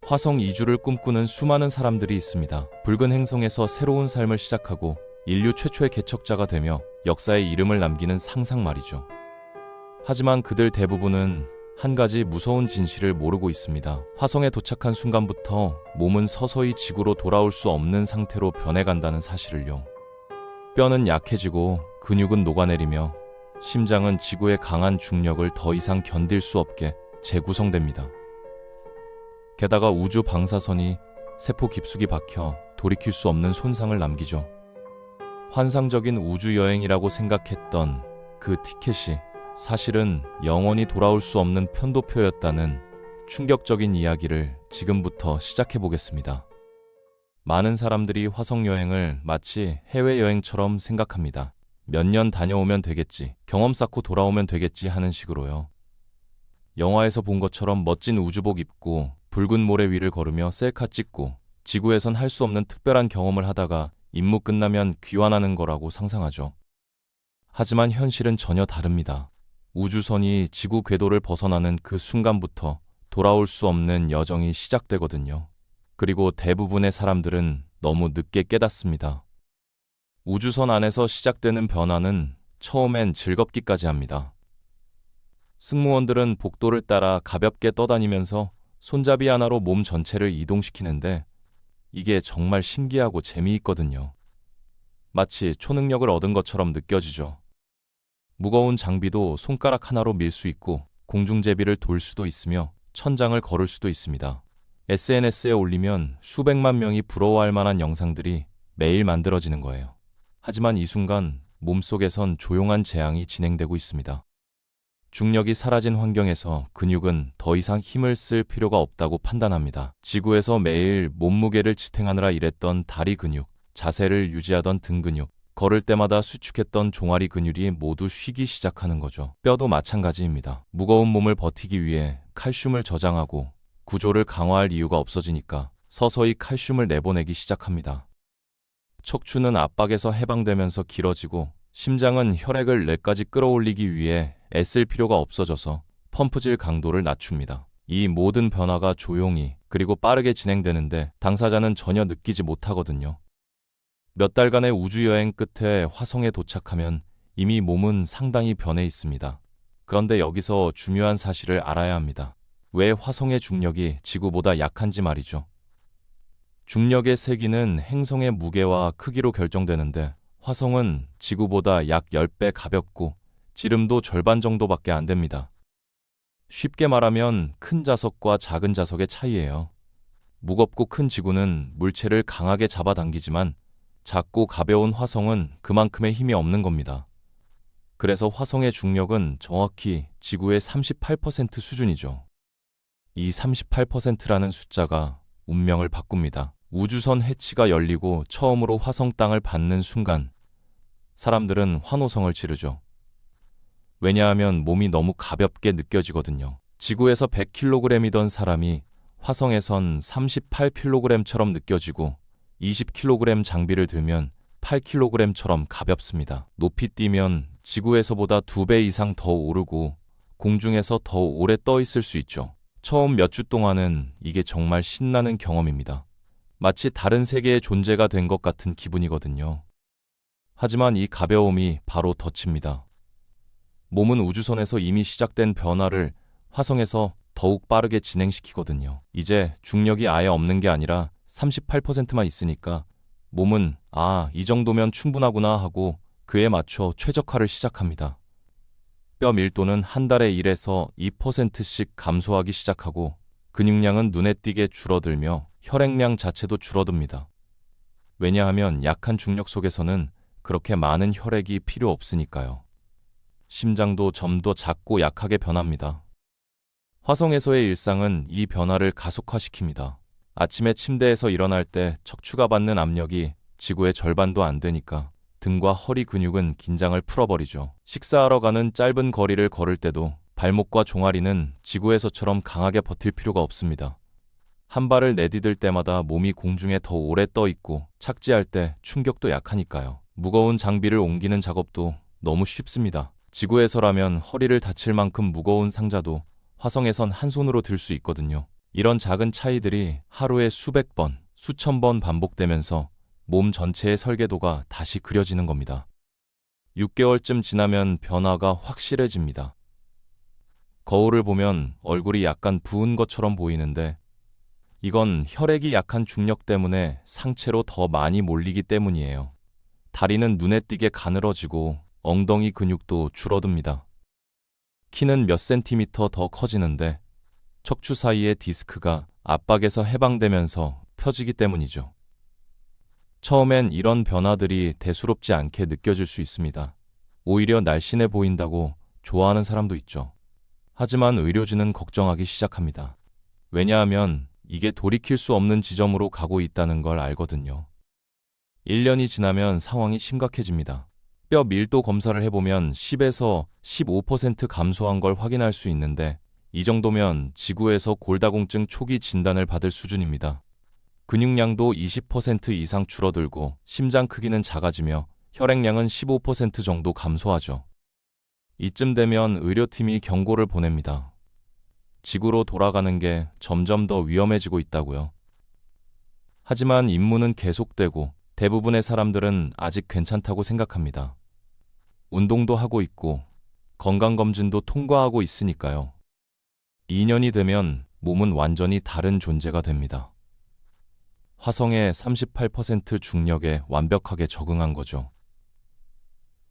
화성 이주를 꿈꾸는 수많은 사람들이 있습니다. 붉은 행성에서 새로운 삶을 시작하고 인류 최초의 개척자가 되며 역사에 이름을 남기는 상상 말이죠. 하지만 그들 대부분은 한 가지 무서운 진실을 모르고 있습니다. 화성에 도착한 순간부터 몸은 서서히 지구로 돌아올 수 없는 상태로 변해간다는 사실을요. 뼈는 약해지고 근육은 녹아내리며 심장은 지구의 강한 중력을 더 이상 견딜 수 없게 재구성됩니다. 게다가 우주 방사선이 세포 깊숙이 박혀 돌이킬 수 없는 손상을 남기죠. 환상적인 우주 여행이라고 생각했던 그 티켓이 사실은 영원히 돌아올 수 없는 편도표였다는 충격적인 이야기를 지금부터 시작해 보겠습니다. 많은 사람들이 화성 여행을 마치 해외여행처럼 생각합니다. 몇 년 다녀오면 되겠지, 경험 쌓고 돌아오면 되겠지 하는 식으로요. 영화에서 본 것처럼 멋진 우주복 입고 붉은 모래 위를 걸으며 셀카 찍고 지구에선 할 수 없는 특별한 경험을 하다가 임무 끝나면 귀환하는 거라고 상상하죠. 하지만 현실은 전혀 다릅니다. 우주선이 지구 궤도를 벗어나는 그 순간부터 돌아올 수 없는 여정이 시작되거든요. 그리고 대부분의 사람들은 너무 늦게 깨닫습니다. 우주선 안에서 시작되는 변화는 처음엔 즐겁기까지 합니다. 승무원들은 복도를 따라 가볍게 떠다니면서 손잡이 하나로 몸 전체를 이동시키는데 이게 정말 신기하고 재미있거든요. 마치 초능력을 얻은 것처럼 느껴지죠. 무거운 장비도 손가락 하나로 밀 수 있고 공중제비를 돌 수도 있으며 천장을 걸을 수도 있습니다. SNS에 올리면 수백만 명이 부러워할 만한 영상들이 매일 만들어지는 거예요. 하지만 이 순간 몸속에선 조용한 재앙이 진행되고 있습니다. 중력이 사라진 환경에서 근육은 더 이상 힘을 쓸 필요가 없다고 판단합니다. 지구에서 매일 몸무게를 지탱하느라 일했던 다리 근육, 자세를 유지하던 등 근육, 걸을 때마다 수축했던 종아리 근육이 모두 쉬기 시작하는 거죠. 뼈도 마찬가지입니다. 무거운 몸을 버티기 위해 칼슘을 저장하고 구조를 강화할 이유가 없어지니까 서서히 칼슘을 내보내기 시작합니다. 척추는 압박에서 해방되면서 길어지고 심장은 혈액을 뇌까지 끌어올리기 위해 애쓸 필요가 없어져서 펌프질 강도를 낮춥니다. 이 모든 변화가 조용히 그리고 빠르게 진행되는데 당사자는 전혀 느끼지 못하거든요. 몇 달간의 우주여행 끝에 화성에 도착하면 이미 몸은 상당히 변해 있습니다. 그런데 여기서 중요한 사실을 알아야 합니다. 왜 화성의 중력이 지구보다 약한지 말이죠. 중력의 세기는 행성의 무게와 크기로 결정되는데 화성은 지구보다 약 10배 가볍고 지름도 절반 정도밖에 안 됩니다. 쉽게 말하면 큰 자석과 작은 자석의 차이예요. 무겁고 큰 지구는 물체를 강하게 잡아당기지만 작고 가벼운 화성은 그만큼의 힘이 없는 겁니다. 그래서 화성의 중력은 정확히 지구의 38% 수준이죠. 이 38%라는 숫자가 운명을 바꿉니다. 우주선 해치가 열리고 처음으로 화성 땅을 밟는 순간 사람들은 환호성을 지르죠. 왜냐하면 몸이 너무 가볍게 느껴지거든요. 지구에서 100kg이던 사람이 화성에선 38kg처럼 느껴지고 20kg 장비를 들면 8kg처럼 가볍습니다. 높이 뛰면 지구에서보다 2배 이상 더 오르고 공중에서 더 오래 떠 있을 수 있죠. 처음 몇 주 동안은 이게 정말 신나는 경험입니다. 마치 다른 세계의 존재가 된 것 같은 기분이거든요. 하지만 이 가벼움이 바로 덫입니다. 몸은 우주선에서 이미 시작된 변화를 화성에서 더욱 빠르게 진행시키거든요. 이제 중력이 아예 없는 게 아니라 38%만 있으니까 몸은 이 정도면 충분하구나 하고 그에 맞춰 최적화를 시작합니다. 뼈 밀도는 한 달에 1에서 2%씩 감소하기 시작하고 근육량은 눈에 띄게 줄어들며 혈액량 자체도 줄어듭니다. 왜냐하면 약한 중력 속에서는 그렇게 많은 혈액이 필요 없으니까요. 심장도 좀 더 작고 약하게 변합니다. 화성에서의 일상은 이 변화를 가속화시킵니다. 아침에 침대에서 일어날 때 척추가 받는 압력이 지구의 절반도 안 되니까 등과 허리 근육은 긴장을 풀어버리죠. 식사하러 가는 짧은 거리를 걸을 때도 발목과 종아리는 지구에서처럼 강하게 버틸 필요가 없습니다. 한 발을 내디딜 때마다 몸이 공중에 더 오래 떠 있고 착지할 때 충격도 약하니까요. 무거운 장비를 옮기는 작업도 너무 쉽습니다. 지구에서라면 허리를 다칠 만큼 무거운 상자도 화성에선 한 손으로 들 수 있거든요. 이런 작은 차이들이 하루에 수백 번, 수천 번 반복되면서 몸 전체의 설계도가 다시 그려지는 겁니다. 6개월쯤 지나면 변화가 확실해집니다. 거울을 보면 얼굴이 약간 부은 것처럼 보이는데 이건 혈액이 약한 중력 때문에 상체로 더 많이 몰리기 때문이에요. 다리는 눈에 띄게 가늘어지고 엉덩이 근육도 줄어듭니다. 키는 몇 센티미터 더 커지는데 척추 사이의 디스크가 압박에서 해방되면서 펴지기 때문이죠. 처음엔 이런 변화들이 대수롭지 않게 느껴질 수 있습니다. 오히려 날씬해 보인다고 좋아하는 사람도 있죠. 하지만 의료진은 걱정하기 시작합니다. 왜냐하면 이게 돌이킬 수 없는 지점으로 가고 있다는 걸 알거든요. 1년이 지나면 상황이 심각해집니다. 뼈 밀도 검사를 해보면 10에서 15% 감소한 걸 확인할 수 있는데 이 정도면 지구에서 골다공증 초기 진단을 받을 수준입니다. 근육량도 20% 이상 줄어들고 심장 크기는 작아지며 혈액량은 15% 정도 감소하죠. 이쯤 되면 의료팀이 경고를 보냅니다. 지구로 돌아가는 게 점점 더 위험해지고 있다고요. 하지만 임무는 계속되고 대부분의 사람들은 아직 괜찮다고 생각합니다. 운동도 하고 있고 건강검진도 통과하고 있으니까요. 2년이 되면 몸은 완전히 다른 존재가 됩니다. 화성의 38% 중력에 완벽하게 적응한 거죠.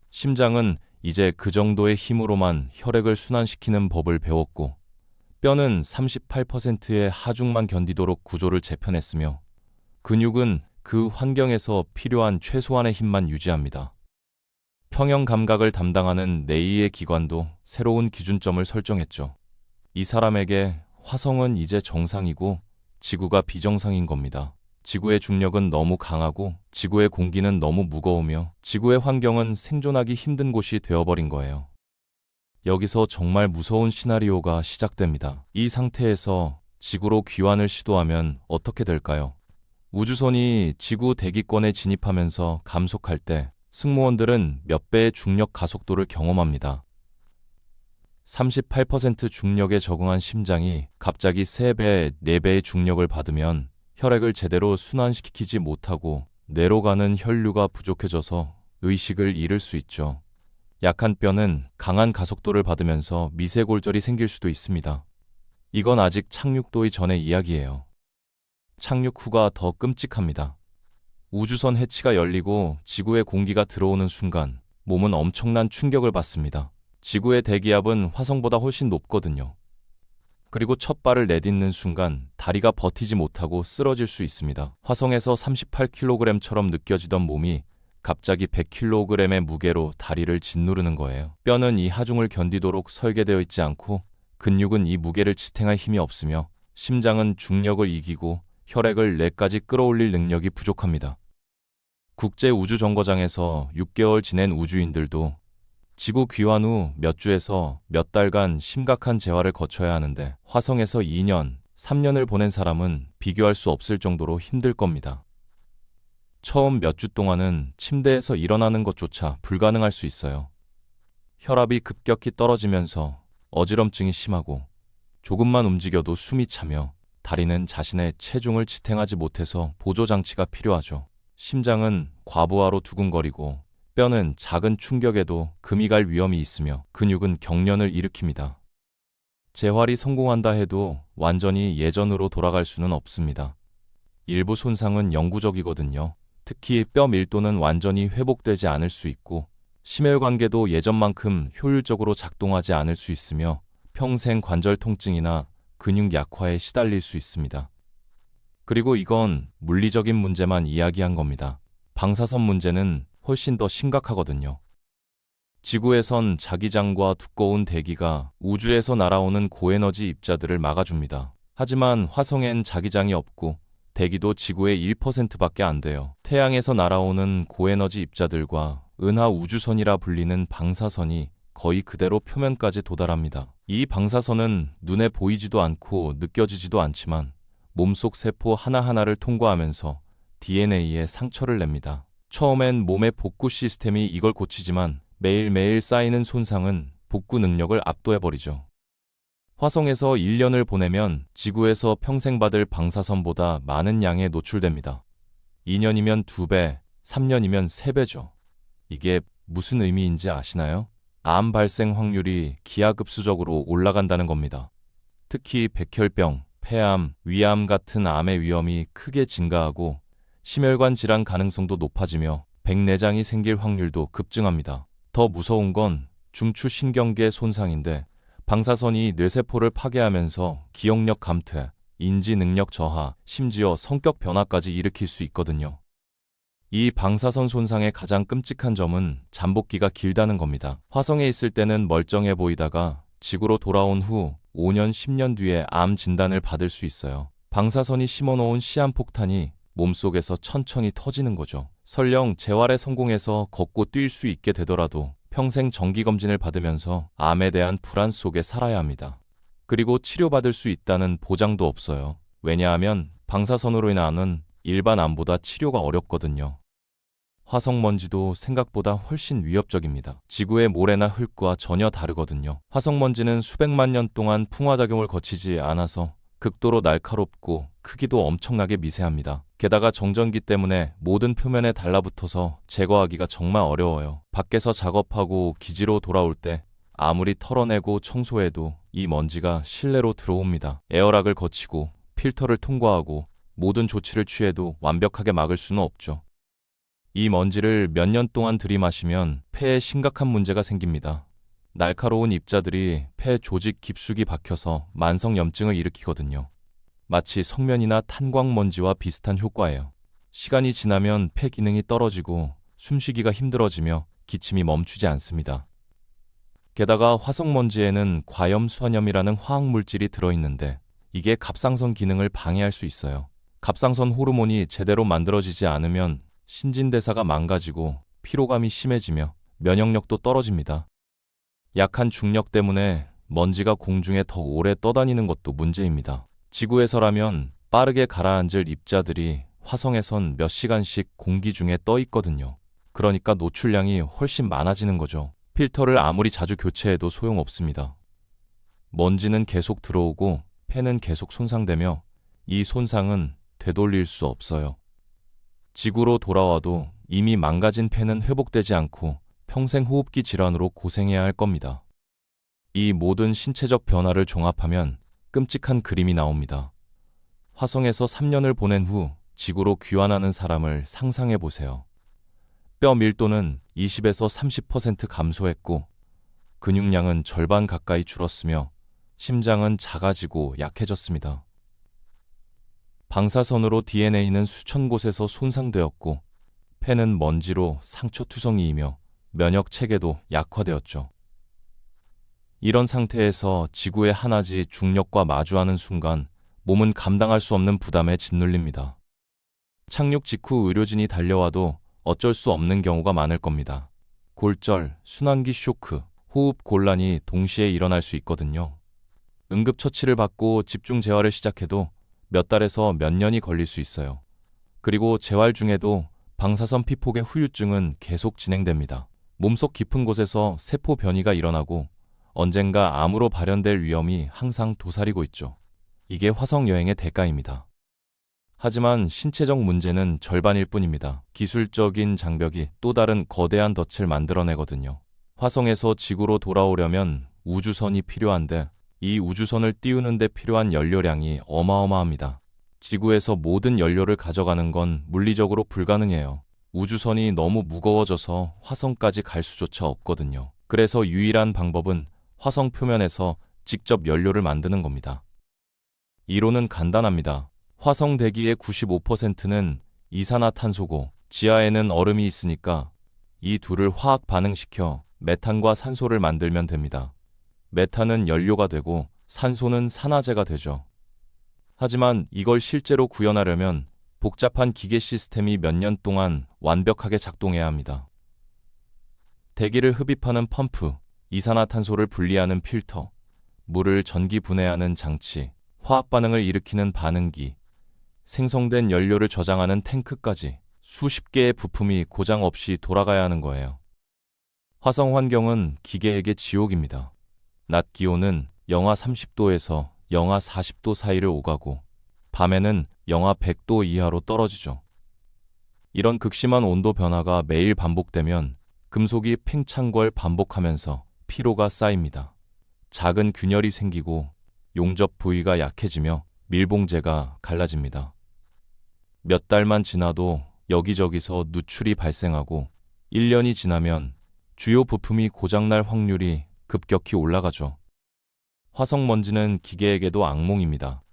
심장은 이제 그 정도의 힘으로만 혈액을 순환시키는 법을 배웠고 뼈는 38%의 하중만 견디도록 구조를 재편했으며 근육은 그 환경에서 필요한 최소한의 힘만 유지합니다. 평형 감각을 담당하는 뇌의 기관도 새로운 기준점을 설정했죠. 이 사람에게 화성은 이제 정상이고 지구가 비정상인 겁니다. 지구의 중력은 너무 강하고 지구의 공기는 너무 무거우며 지구의 환경은 생존하기 힘든 곳이 되어버린 거예요. 여기서 정말 무서운 시나리오가 시작됩니다. 이 상태에서 지구로 귀환을 시도하면 어떻게 될까요? 우주선이 지구 대기권에 진입하면서 감속할 때 승무원들은 몇 배의 중력 가속도를 경험합니다. 38% 중력에 적응한 심장이 갑자기 3배, 4배의 중력을 받으면 혈액을 제대로 순환시키지 못하고 뇌로 가는 혈류가 부족해져서 의식을 잃을 수 있죠. 약한 뼈는 강한 가속도를 받으면서 미세골절이 생길 수도 있습니다. 이건 아직 착륙도의 전의 이야기예요. 착륙 후가 더 끔찍합니다. 우주선 해치가 열리고 지구에 공기가 들어오는 순간 몸은 엄청난 충격을 받습니다. 지구의 대기압은 화성보다 훨씬 높거든요. 그리고 첫 발을 내딛는 순간 다리가 버티지 못하고 쓰러질 수 있습니다. 화성에서 38kg처럼 느껴지던 몸이 갑자기 100kg의 무게로 다리를 짓누르는 거예요. 뼈는 이 하중을 견디도록 설계되어 있지 않고 근육은 이 무게를 지탱할 힘이 없으며 심장은 중력을 이기고 혈액을 뇌까지 끌어올릴 능력이 부족합니다. 국제우주정거장에서 6개월 지낸 우주인들도 지구 귀환 후 몇 주에서 몇 달간 심각한 재활을 거쳐야 하는데 화성에서 2년, 3년을 보낸 사람은 비교할 수 없을 정도로 힘들 겁니다. 처음 몇 주 동안은 침대에서 일어나는 것조차 불가능할 수 있어요. 혈압이 급격히 떨어지면서 어지럼증이 심하고 조금만 움직여도 숨이 차며 다리는 자신의 체중을 지탱하지 못해서 보조장치가 필요하죠. 심장은 과부하로 두근거리고 뼈는 작은 충격에도 금이 갈 위험이 있으며 근육은 경련을 일으킵니다. 재활이 성공한다 해도 완전히 예전으로 돌아갈 수는 없습니다. 일부 손상은 영구적이거든요. 특히 뼈 밀도는 완전히 회복되지 않을 수 있고 심혈관계도 예전만큼 효율적으로 작동하지 않을 수 있으며 평생 관절 통증이나 근육 약화에 시달릴 수 있습니다. 그리고 이건 물리적인 문제만 이야기한 겁니다. 방사선 문제는 훨씬 더 심각하거든요. 지구에선 자기장과 두꺼운 대기가 우주에서 날아오는 고에너지 입자들을 막아줍니다. 하지만 화성엔 자기장이 없고 대기도 지구의 1%밖에 안 돼요. 태양에서 날아오는 고에너지 입자들과 은하 우주선이라 불리는 방사선이 거의 그대로 표면까지 도달합니다. 이 방사선은 눈에 보이지도 않고 느껴지지도 않지만 몸속 세포 하나하나를 통과하면서 DNA에 상처를 냅니다. 처음엔 몸의 복구 시스템이 이걸 고치지만 매일매일 쌓이는 손상은 복구 능력을 압도해버리죠. 화성에서 1년을 보내면 지구에서 평생 받을 방사선보다 많은 양에 노출됩니다. 2년이면 2배, 3년이면 3배죠. 이게 무슨 의미인지 아시나요? 암 발생 확률이 기하급수적으로 올라간다는 겁니다. 특히 백혈병, 폐암, 위암 같은 암의 위험이 크게 증가하고 심혈관 질환 가능성도 높아지며 백내장이 생길 확률도 급증합니다. 더 무서운 건 중추신경계 손상인데 방사선이 뇌세포를 파괴하면서 기억력 감퇴, 인지 능력 저하, 심지어 성격 변화까지 일으킬 수 있거든요. 이 방사선 손상의 가장 끔찍한 점은 잠복기가 길다는 겁니다. 화성에 있을 때는 멀쩡해 보이다가 지구로 돌아온 후 5년, 10년 뒤에 암 진단을 받을 수 있어요. 방사선이 심어놓은 시한폭탄이 몸속에서 천천히 터지는 거죠. 설령 재활에 성공해서 걷고 뛸 수 있게 되더라도 평생 정기검진을 받으면서 암에 대한 불안 속에 살아야 합니다. 그리고 치료받을 수 있다는 보장도 없어요. 왜냐하면 방사선으로 인한 일반 암보다 치료가 어렵거든요. 화성 먼지도 생각보다 훨씬 위협적입니다. 지구의 모래나 흙과 전혀 다르거든요. 화성 먼지는 수백만 년 동안 풍화작용을 거치지 않아서 극도로 날카롭고 크기도 엄청나게 미세합니다. 게다가 정전기 때문에 모든 표면에 달라붙어서 제거하기가 정말 어려워요. 밖에서 작업하고 기지로 돌아올 때 아무리 털어내고 청소해도 이 먼지가 실내로 들어옵니다. 에어락을 거치고 필터를 통과하고 모든 조치를 취해도 완벽하게 막을 수는 없죠. 이 먼지를 몇 년 동안 들이마시면 폐에 심각한 문제가 생깁니다. 날카로운 입자들이 폐 조직 깊숙이 박혀서 만성염증을 일으키거든요. 마치 성면이나 탄광먼지와 비슷한 효과예요. 시간이 지나면 폐 기능이 떨어지고 숨쉬기가 힘들어지며 기침이 멈추지 않습니다. 게다가 화성먼지에는 과염수환염이라는 화학물질이 들어있는데 이게 갑상선 기능을 방해할 수 있어요. 갑상선 호르몬이 제대로 만들어지지 않으면 신진대사가 망가지고 피로감이 심해지며 면역력도 떨어집니다. 약한 중력 때문에 먼지가 공중에 더 오래 떠다니는 것도 문제입니다. 지구에서라면 빠르게 가라앉을 입자들이 화성에선 몇 시간씩 공기 중에 떠 있거든요. 그러니까 노출량이 훨씬 많아지는 거죠. 필터를 아무리 자주 교체해도 소용없습니다. 먼지는 계속 들어오고 폐는 계속 손상되며 이 손상은 되돌릴 수 없어요. 지구로 돌아와도 이미 망가진 폐는 회복되지 않고 평생 호흡기 질환으로 고생해야 할 겁니다. 이 모든 신체적 변화를 종합하면 끔찍한 그림이 나옵니다. 화성에서 3년을 보낸 후 지구로 귀환하는 사람을 상상해 보세요. 뼈 밀도는 20에서 30% 감소했고 근육량은 절반 가까이 줄었으며 심장은 작아지고 약해졌습니다. 방사선으로 DNA는 수천 곳에서 손상되었고 폐는 먼지로 상처투성이이며 면역 체계도 약화되었죠. 이런 상태에서 지구의 한하지 중력과 마주하는 순간 몸은 감당할 수 없는 부담에 짓눌립니다. 착륙 직후 의료진이 달려와도 어쩔 수 없는 경우가 많을 겁니다. 골절, 순환기 쇼크, 호흡 곤란이 동시에 일어날 수 있거든요. 응급처치를 받고 집중 재활을 시작해도 몇 달에서 몇 년이 걸릴 수 있어요. 그리고 재활 중에도 방사선 피폭의 후유증은 계속 진행됩니다. 몸속 깊은 곳에서 세포 변이가 일어나고 언젠가 암으로 발현될 위험이 항상 도사리고 있죠. 이게 화성 여행의 대가입니다. 하지만 신체적 문제는 절반일 뿐입니다. 기술적인 장벽이 또 다른 거대한 덫을 만들어내거든요. 화성에서 지구로 돌아오려면 우주선이 필요한데 이 우주선을 띄우는 데 필요한 연료량이 어마어마합니다. 지구에서 모든 연료를 가져가는 건 물리적으로 불가능해요. 우주선이 너무 무거워져서 화성까지 갈 수조차 없거든요. 그래서 유일한 방법은 화성 표면에서 직접 연료를 만드는 겁니다. 이론은 간단합니다. 화성 대기의 95%는 이산화탄소고 지하에는 얼음이 있으니까 이 둘을 화학 반응시켜 메탄과 산소를 만들면 됩니다. 메탄은 연료가 되고 산소는 산화제가 되죠. 하지만 이걸 실제로 구현하려면 복잡한 기계 시스템이 몇 년 동안 완벽하게 작동해야 합니다. 대기를 흡입하는 펌프, 이산화탄소를 분리하는 필터, 물을 전기 분해하는 장치, 화학 반응을 일으키는 반응기, 생성된 연료를 저장하는 탱크까지 수십 개의 부품이 고장 없이 돌아가야 하는 거예요. 화성 환경은 기계에게 지옥입니다. 낮 기온은 영하 30도에서 영하 40도 사이를 오가고 밤에는 영하 100도 이하로 떨어지죠. 이런 극심한 온도 변화가 매일 반복되면 금속이 팽창걸 반복하면서 피로가 쌓입니다. 작은 균열이 생기고 용접 부위가 약해지며 밀봉재가 갈라집니다. 몇 달만 지나도 여기저기서 누출이 발생하고 1년이 지나면 주요 부품이 고장날 확률이 급격히 올라가죠. 화성 먼지는 기계에게도 악몽입니다.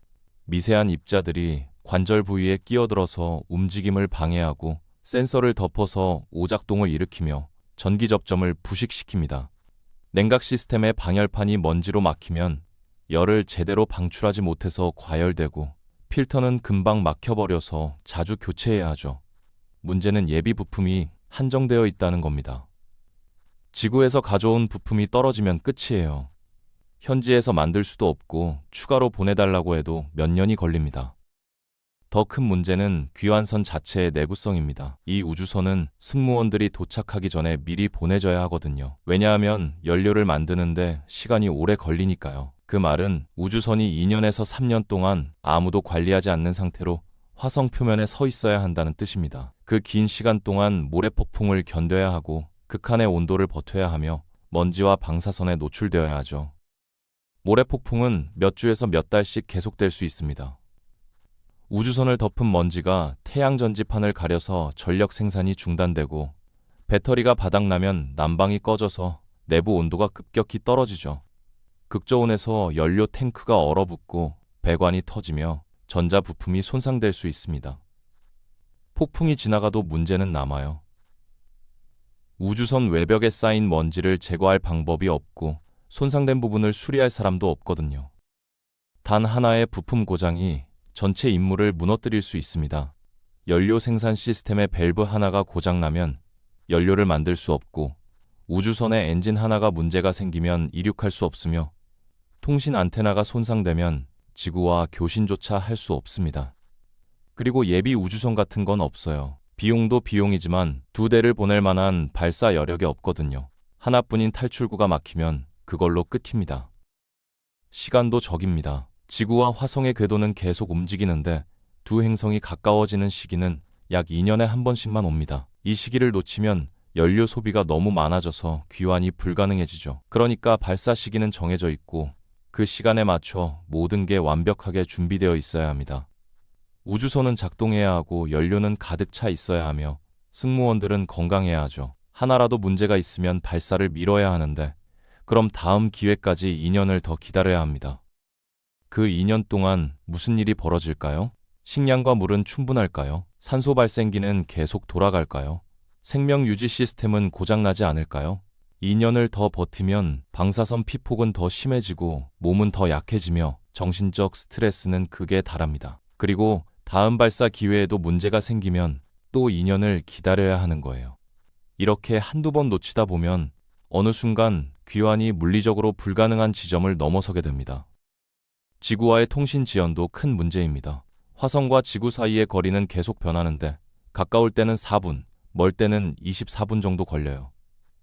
미세한 입자들이 관절 부위에 끼어들어서 움직임을 방해하고 센서를 덮어서 오작동을 일으키며 전기 접점을 부식시킵니다. 냉각 시스템의 방열판이 먼지로 막히면 열을 제대로 방출하지 못해서 과열되고 필터는 금방 막혀버려서 자주 교체해야 하죠. 문제는 예비 부품이 한정되어 있다는 겁니다. 지구에서 가져온 부품이 떨어지면 끝이에요. 현지에서 만들 수도 없고 추가로 보내달라고 해도 몇 년이 걸립니다. 더 큰 문제는 귀환선 자체의 내구성입니다. 이 우주선은 승무원들이 도착하기 전에 미리 보내져야 하거든요. 왜냐하면 연료를 만드는데 시간이 오래 걸리니까요. 그 말은 우주선이 2년에서 3년 동안 아무도 관리하지 않는 상태로 화성 표면에 서 있어야 한다는 뜻입니다. 그 긴 시간 동안 모래폭풍을 견뎌야 하고 극한의 온도를 버텨야 하며 먼지와 방사선에 노출되어야 하죠. 모래폭풍은 몇 주에서 몇 달씩 계속될 수 있습니다. 우주선을 덮은 먼지가 태양 전지판을 가려서 전력 생산이 중단되고 배터리가 바닥나면 난방이 꺼져서 내부 온도가 급격히 떨어지죠. 극저온에서 연료 탱크가 얼어붙고 배관이 터지며 전자 부품이 손상될 수 있습니다. 폭풍이 지나가도 문제는 남아요. 우주선 외벽에 쌓인 먼지를 제거할 방법이 없고 손상된 부분을 수리할 사람도 없거든요. 단 하나의 부품 고장이 전체 임무를 무너뜨릴 수 있습니다. 연료 생산 시스템의 밸브 하나가 고장나면 연료를 만들 수 없고 우주선의 엔진 하나가 문제가 생기면 이륙할 수 없으며 통신 안테나가 손상되면 지구와 교신조차 할 수 없습니다. 그리고 예비 우주선 같은 건 없어요. 비용도 비용이지만 2대를 보낼 만한 발사 여력이 없거든요. 하나뿐인 탈출구가 막히면 그걸로 끝입니다. 시간도 적입니다. 지구와 화성의 궤도는 계속 움직이는데 두 행성이 가까워지는 시기는 약 2년에 한 번씩만 옵니다. 이 시기를 놓치면 연료 소비가 너무 많아져서 귀환이 불가능해지죠. 그러니까 발사 시기는 정해져 있고 그 시간에 맞춰 모든 게 완벽하게 준비되어 있어야 합니다. 우주선은 작동해야 하고 연료는 가득 차 있어야 하며 승무원들은 건강해야 하죠. 하나라도 문제가 있으면 발사를 미뤄야 하는데 그럼 다음 기회까지 2년을 더 기다려야 합니다. 그 2년 동안 무슨 일이 벌어질까요? 식량과 물은 충분할까요? 산소 발생기는 계속 돌아갈까요? 생명 유지 시스템은 고장나지 않을까요? 2년을 더 버티면 방사선 피폭은 더 심해지고 몸은 더 약해지며 정신적 스트레스는 극에 달합니다. 그리고 다음 발사 기회에도 문제가 생기면 또 2년을 기다려야 하는 거예요. 이렇게 한두 번 놓치다 보면 어느 순간 귀환이 물리적으로 불가능한 지점을 넘어서게 됩니다. 지구와의 통신 지연도 큰 문제입니다. 화성과 지구 사이의 거리는 계속 변하는데 가까울 때는 4분, 멀 때는 24분 정도 걸려요.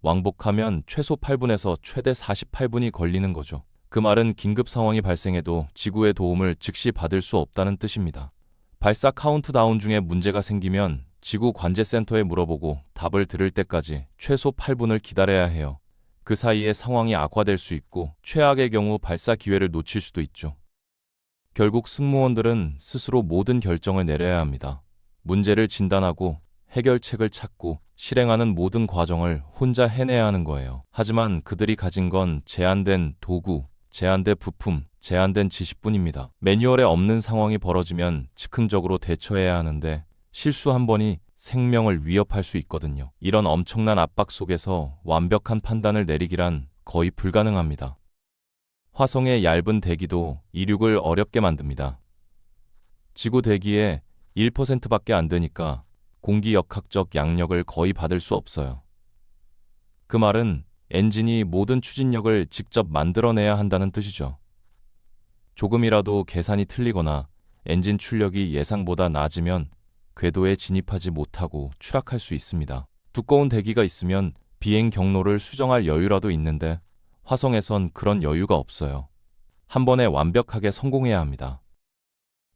왕복하면 최소 8분에서 최대 48분이 걸리는 거죠. 그 말은 긴급 상황이 발생해도 지구의 도움을 즉시 받을 수 없다는 뜻입니다. 발사 카운트다운 중에 문제가 생기면 지구 관제센터에 물어보고 답을 들을 때까지 최소 8분을 기다려야 해요. 그 사이에 상황이 악화될 수 있고 최악의 경우 발사 기회를 놓칠 수도 있죠. 결국 승무원들은 스스로 모든 결정을 내려야 합니다. 문제를 진단하고 해결책을 찾고 실행하는 모든 과정을 혼자 해내야 하는 거예요. 하지만 그들이 가진 건 제한된 도구, 제한된 부품, 제한된 지식뿐입니다. 매뉴얼에 없는 상황이 벌어지면 즉흥적으로 대처해야 하는데 실수 한 번이 생명을 위협할 수 있거든요. 이런 엄청난 압박 속에서 완벽한 판단을 내리기란 거의 불가능합니다. 화성의 얇은 대기도 이륙을 어렵게 만듭니다. 지구 대기의 1%밖에 안 되니까 공기 역학적 양력을 거의 받을 수 없어요. 그 말은 엔진이 모든 추진력을 직접 만들어내야 한다는 뜻이죠. 조금이라도 계산이 틀리거나 엔진 출력이 예상보다 낮으면 궤도에 진입하지 못하고 추락할 수 있습니다. 두꺼운 대기가 있으면 비행 경로를 수정할 여유라도 있는데 화성에선 그런 여유가 없어요. 한 번에 완벽하게 성공해야 합니다.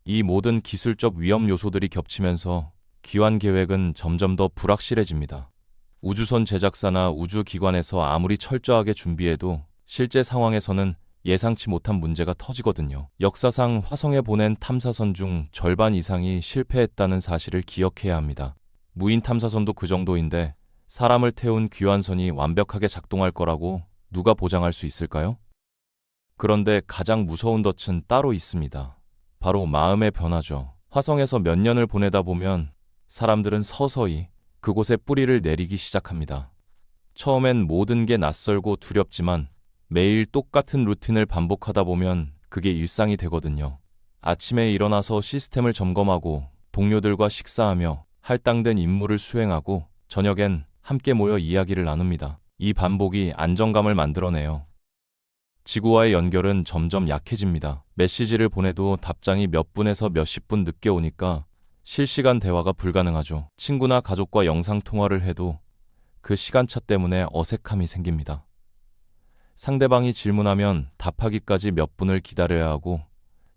이 모든 기술적 위험 요소들이 겹치면서 기환 계획은 점점 더 불확실해집니다. 우주선 제작사나 우주기관에서 아무리 철저하게 준비해도 실제 상황에서는 예상치 못한 문제가 터지거든요. 역사상 화성에 보낸 탐사선 중 절반 이상이 실패했다는 사실을 기억해야 합니다. 무인 탐사선도 그 정도인데 사람을 태운 귀환선이 완벽하게 작동할 거라고 누가 보장할 수 있을까요? 그런데 가장 무서운 덫은 따로 있습니다. 바로 마음의 변화죠. 화성에서 몇 년을 보내다 보면 사람들은 서서히 그곳에 뿌리를 내리기 시작합니다. 처음엔 모든 게 낯설고 두렵지만 매일 똑같은 루틴을 반복하다 보면 그게 일상이 되거든요. 아침에 일어나서 시스템을 점검하고 동료들과 식사하며 할당된 임무를 수행하고 저녁엔 함께 모여 이야기를 나눕니다. 이 반복이 안정감을 만들어내요. 지구와의 연결은 점점 약해집니다. 메시지를 보내도 답장이 몇 분에서 몇십 분 늦게 오니까 실시간 대화가 불가능하죠. 친구나 가족과 영상통화를 해도 그 시간차 때문에 어색함이 생깁니다. 상대방이 질문하면 답하기까지 몇 분을 기다려야 하고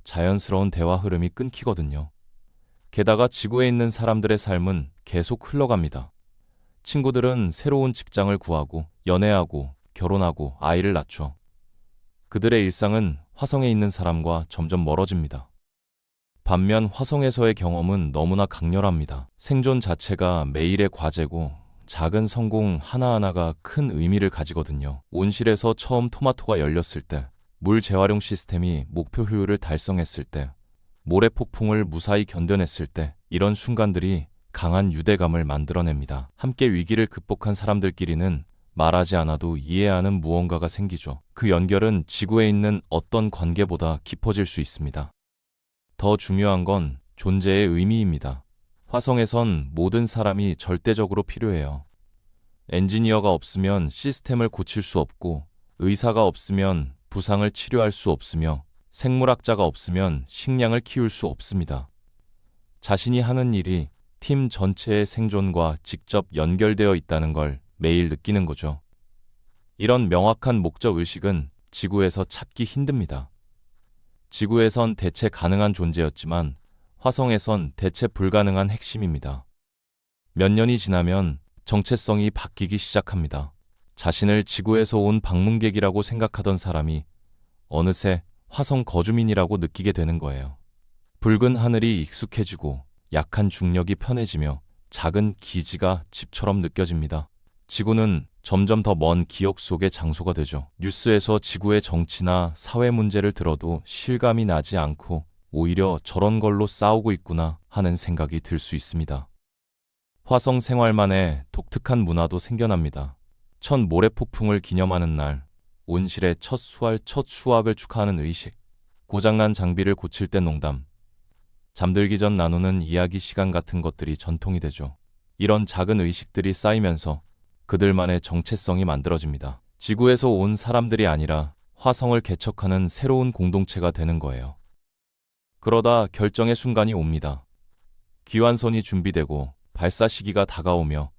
자연스러운 대화 흐름이 끊기거든요. 게다가 지구에 있는 사람들의 삶은 계속 흘러갑니다. 친구들은 새로운 직장을 구하고 연애하고 결혼하고 아이를 낳죠. 그들의 일상은 화성에 있는 사람과 점점 멀어집니다. 반면 화성에서의 경험은 너무나 강렬합니다. 생존 자체가 매일의 과제고 작은 성공 하나하나가 큰 의미를 가지거든요. 온실에서 처음 토마토가 열렸을 때, 물 재활용 시스템이 목표 효율을 달성했을 때, 모래 폭풍을 무사히 견뎌냈을 때, 이런 순간들이 강한 유대감을 만들어냅니다. 함께 위기를 극복한 사람들끼리는 말하지 않아도 이해하는 무언가가 생기죠. 그 연결은 지구에 있는 어떤 관계보다 깊어질 수 있습니다. 더 중요한 건 존재의 의미입니다. 화성에선 모든 사람이 절대적으로 필요해요. 엔지니어가 없으면 시스템을 고칠 수 없고, 의사가 없으면 부상을 치료할 수 없으며, 생물학자가 없으면 식량을 키울 수 없습니다. 자신이 하는 일이 팀 전체의 생존과 직접 연결되어 있다는 걸 매일 느끼는 거죠. 이런 명확한 목적 의식은 지구에서 찾기 힘듭니다. 지구에선 대체 가능한 존재였지만 화성에선 대체 불가능한 핵심입니다. 몇 년이 지나면 정체성이 바뀌기 시작합니다. 자신을 지구에서 온 방문객이라고 생각하던 사람이 어느새 화성 거주민이라고 느끼게 되는 거예요. 붉은 하늘이 익숙해지고 약한 중력이 편해지며 작은 기지가 집처럼 느껴집니다. 지구는 점점 더 먼 기억 속의 장소가 되죠. 뉴스에서 지구의 정치나 사회 문제를 들어도 실감이 나지 않고 오히려 저런 걸로 싸우고 있구나 하는 생각이 들 수 있습니다. 화성 생활만의 독특한 문화도 생겨납니다. 첫 모래폭풍을 기념하는 날, 온실의 첫 수알, 첫 수확을 축하하는 의식, 고장난 장비를 고칠 때 농담, 잠들기 전 나누는 이야기 시간 같은 것들이 전통이 되죠. 이런 작은 의식들이 쌓이면서 그들만의 정체성이 만들어집니다. 지구에서 온 사람들이 아니라 화성을 개척하는 새로운 공동체가 되는 거예요. 그러다 결정의 순간이 옵니다. 귀환선이 준비되고 발사 시기가 다가오며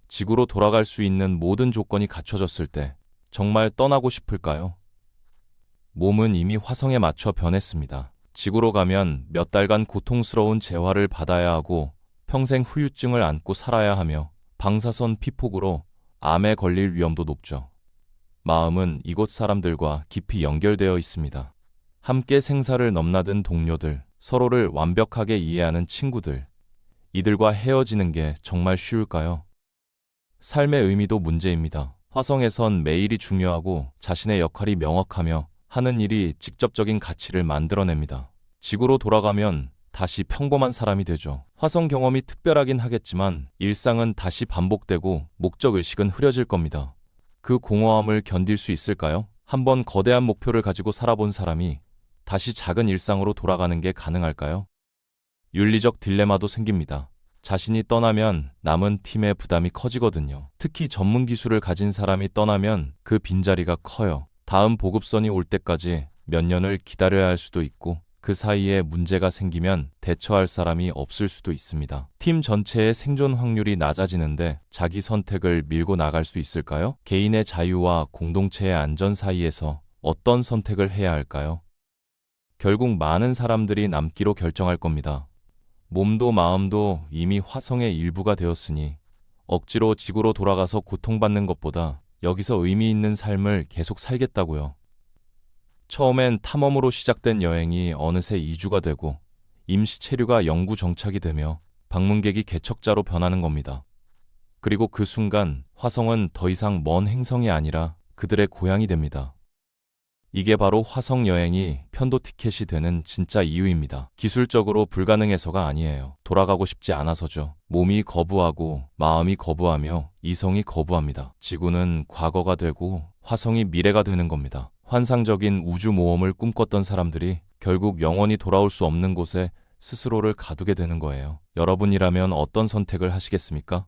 지구로 돌아갈 수 있는 모든 조건이 갖춰졌을 때 정말 떠나고 싶을까요? 몸은 이미 화성에 맞춰 변했습니다. 지구로 가면 몇 달간 고통스러운 재활을 받아야 하고 평생 후유증을 안고 살아야 하며 방사선 피폭으로 암에 걸릴 위험도 높죠. 마음은 이곳 사람들과 깊이 연결되어 있습니다. 함께 생사를 넘나든 동료들, 서로를 완벽하게 이해하는 친구들, 이들과 헤어지는 게 정말 쉬울까요? 삶의 의미도 문제입니다. 화성에선 매일이 중요하고 자신의 역할이 명확하며 하는 일이 직접적인 가치를 만들어냅니다. 지구로 돌아가면 다시 평범한 사람이 되죠. 화성 경험이 특별하긴 하겠지만 일상은 다시 반복되고 목적의식은 흐려질 겁니다. 그 공허함을 견딜 수 있을까요? 한번 거대한 목표를 가지고 살아본 사람이 다시 작은 일상으로 돌아가는 게 가능할까요? 윤리적 딜레마도 생깁니다. 자신이 떠나면 남은 팀의 부담이 커지거든요. 특히 전문 기술을 가진 사람이 떠나면 그 빈자리가 커요. 다음 보급선이 올 때까지 몇 년을 기다려야 할 수도 있고 그 사이에 문제가 생기면 대처할 사람이 없을 수도 있습니다. 팀 전체의 생존 확률이 낮아지는데 자기 선택을 밀고 나갈 수 있을까요? 개인의 자유와 공동체의 안전 사이에서 어떤 선택을 해야 할까요? 결국 많은 사람들이 남기로 결정할 겁니다. 몸도 마음도 이미 화성의 일부가 되었으니 억지로 지구로 돌아가서 고통받는 것보다 여기서 의미 있는 삶을 계속 살겠다고요. 처음엔 탐험으로 시작된 여행이 어느새 이주가 되고 임시 체류가 영구 정착이 되며 방문객이 개척자로 변하는 겁니다. 그리고 그 순간 화성은 더 이상 먼 행성이 아니라 그들의 고향이 됩니다. 이게 바로 화성 여행이 편도 티켓이 되는 진짜 이유입니다. 기술적으로 불가능해서가 아니에요. 돌아가고 싶지 않아서죠. 몸이 거부하고 마음이 거부하며 이성이 거부합니다. 지구는 과거가 되고 화성이 미래가 되는 겁니다. 환상적인 우주 모험을 꿈꿨던 사람들이 결국 영원히 돌아올 수 없는 곳에 스스로를 가두게 되는 거예요. 여러분이라면 어떤 선택을 하시겠습니까?